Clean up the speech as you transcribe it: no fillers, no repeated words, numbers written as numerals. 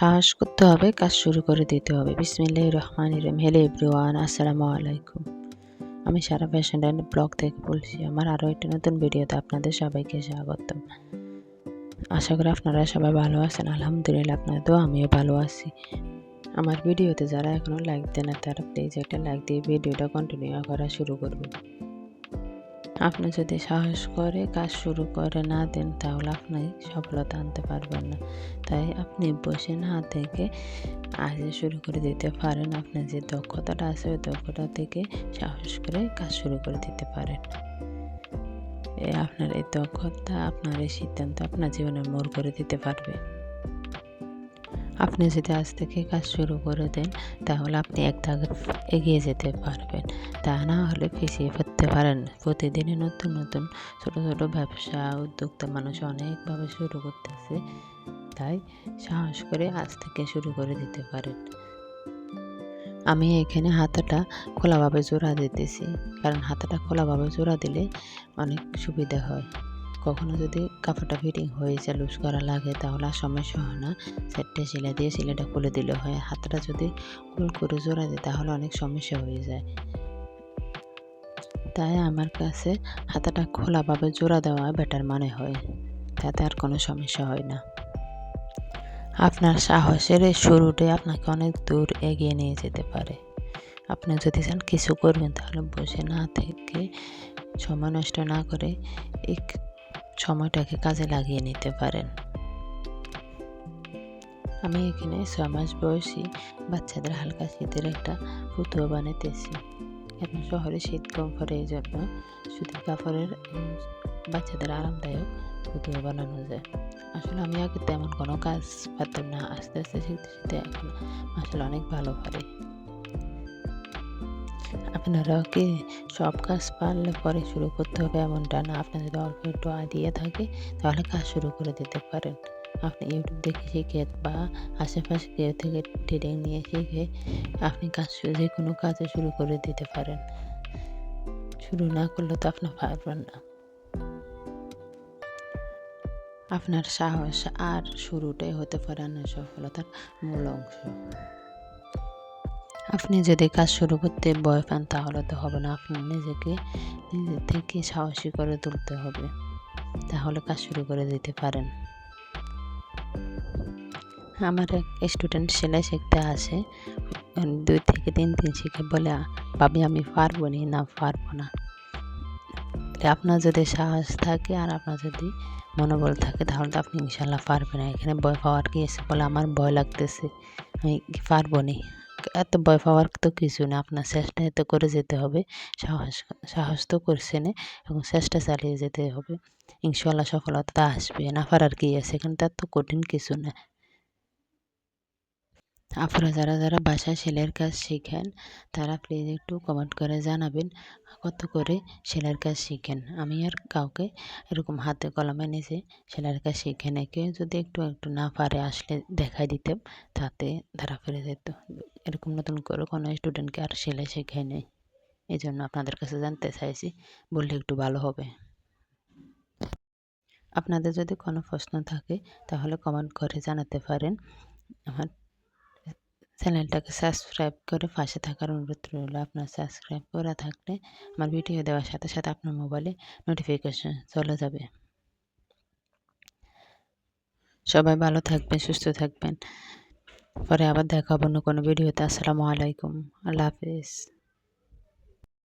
সাহস করতে হবে, কাজ শুরু করে দিতে হবে। বিসমিল্লাহির রহমানির রহিম। হ্যালো এভরিওয়ান, আসসালামু আলাইকুম। আমি সারা ফ্যাশন অ্যান্ড ব্লগ থেকে বলছি। আমার আরও একটি নতুন ভিডিওতে আপনাদের সবাইকে স্বাগতম। আশা করি আপনারা সবাই ভালো আছেন। আলহামদুলিল্লাহ, আপনাদের তো আমিও ভালো আছি। আমার ভিডিওতে যারা এখনও লাইক দেন না, তারা প্লিজ একটা লাইক দিয়ে ভিডিওটা কন্টিনিউ করা শুরু করবেন। আপনি যদি সাহস করে কাজ শুরু করে না দেন, তাহলে আপনি সফলতা আনতে পারবেন না। তাই আপনি বসে না থেকে আজ শুরু করে দিতে পারেন। আপনার যে দক্ষতাটা আছে, ওই দক্ষতা থেকে সাহস করে কাজ শুরু করে দিতে পারেন। আপনার এই দক্ষতা, আপনার এই সিদ্ধান্ত আপনার জীবনের মোড় করে দিতে পারবে। আপনি যদি আজ থেকে কাজ শুরু করে দেন, তাহলে আপনি এক ধাপ এগিয়ে যেতে পারবেন। তা না হলে পিছিয়ে পড়তে পারেন। প্রতিদিনই নতুন নতুন ছোট ছোট ব্যবসা উদ্যোক্তা মানুষ অনেকভাবে শুরু করতেছে। তাই সাহস করে আজ থেকে শুরু করে দিতে পারেন। আমি এখানে হাতাটা খোলাভাবে জোড়া দিতেছি, কারণ হাতাটা খোলাভাবে জোড়া দিলে অনেক সুবিধা হয়। কখনো যদি কাপড়টা ফিটিং হয়ে যায়, লুজ করা লাগে, তাহলে আর সমস্যা হয় না। সেটটা সেলাই দিয়ে সেলাইটা খুলে দিলে হয়। হাতটা যদি গোল করে জোড়া দিই, তাহলে অনেক সমস্যা হয়ে যায়। তাই আমার কাছে হাতাটা খোলাভাবে জোড়া দেওয়া বেটার মনে হয়, তাতে আর কোনো সমস্যা হয় না। আপনার সাহসের এই শুরুটাই আপনাকে অনেক দূর এগিয়ে নিয়ে যেতে পারে। আপনি যদি চান কিছু করবেন, তাহলে বসে না থেকে সময় নষ্ট না করে এই সময়টাকে কাজে লাগিয়ে নিতে পারেন। আমি এখানে 6 মাস বয়সী বাচ্চাদের হালকা শীতের একটা পুতুয়া বানাইতেছি। এখন শহরে শীত কম পড়ে, এই জন্য সুতির কাপড়ের বাচ্চাদের আরামদায়ক পুতুয়া বানানো যায়। আসলে আমি আগে তেমন কোনো কাজ পারতাম না, আস্তে আস্তে শিখতে শিখতে এখন আসলে অনেক ভালো পারি। আপনারাও কি সব কাজ পারলে পরে শুরু করতে হবে এমনটা না। আপনার যদি অল্প একটু আইডিয়া থাকে, তাহলে কাজ শুরু করে দিতে পারেন। আপনি ইউটিউব দেখে শিখে বা আশেপাশে কেউ থেকে ট্রেনিং নিয়ে শিখে আপনি যে কোনো কাজে শুরু করে দিতে পারেন। শুরু না করলে তো আপনি পারবেন না। আপনার সাহস আর শুরুটাই হতে পারে আপনার সফলতার মূল অংশ। আপনি যদি কাজ শুরু করতে ভয় পান, তাহলে তো হবে না। আপনি নিজে থেকে সাহসী করে তুলতে হবে, তাহলে কাজ শুরু করে দিতে পারেন। আমার এক স্টুডেন্ট সেলাই শিখতে আসে, 2 থেকে 3 দিন শিখে বলে, ভাবি আমি পারবো না পারবো না। আপনার যদি সাহস থাকে আর আপনার যদি মনোবল থাকে, তাহলে তো আপনি ইনশাল্লাহ পারবেন। এখানে ভয় পাওয়ার কি আছে? বলে আমার ভয় লাগতেছে, আমি পারবো না। এত ভয় পাওয়ার তো কিছু না, আপনার চেষ্টা এত করে যেতে হবে। সাহস তো করছেন, এবং চেষ্টা চালিয়ে যেতে হবে। ইনশাল্লাহ সফলতা আসবে। না পারার কি আছে? এখানে তো এত কঠিন কিছু না। আপনারা যারা বাসায় সেলাইয়ের কাজ শিখেন, তারা প্লিজ একটু কমেন্ট করে জানাবেন কত করে সেলাইয়ের কাজ শিখেন। আমি আর কাউকে এরকম হাতে কলমে নিজে সেলাইয়ের কাজ শিখে নেই। কেউ যদি একটু না পারে, আসলে দেখাই দিতাম, তাতে ধরা পড়ে যেত। এরকম নতুন করে কোনো স্টুডেন্টকে আর সেলাই শেখাই নেই। এই জন্য আপনাদের কাছে জানতে চাইছি, বললে একটু ভালো হবে। আপনাদের যদি কোনো প্রশ্ন থাকে, তাহলে কমেন্ট করে জানাতে পারেন। আমার চ্যানেলটাকে সাবস্ক্রাইব করে পাশে থাকার অনুরোধ রইল। আপনার সাবস্ক্রাইব করা থাকলে আমার ভিডিও দেওয়ার সাথে সাথে আপনার মোবাইলে নোটিফিকেশন চলে যাবে। সবাই ভালো থাকবেন, সুস্থ থাকবেন। পরে আবার দেখা হবে অন্য কোনো ভিডিওতে। আসসালামু আলাইকুম, আল্লাহ হাফেজ।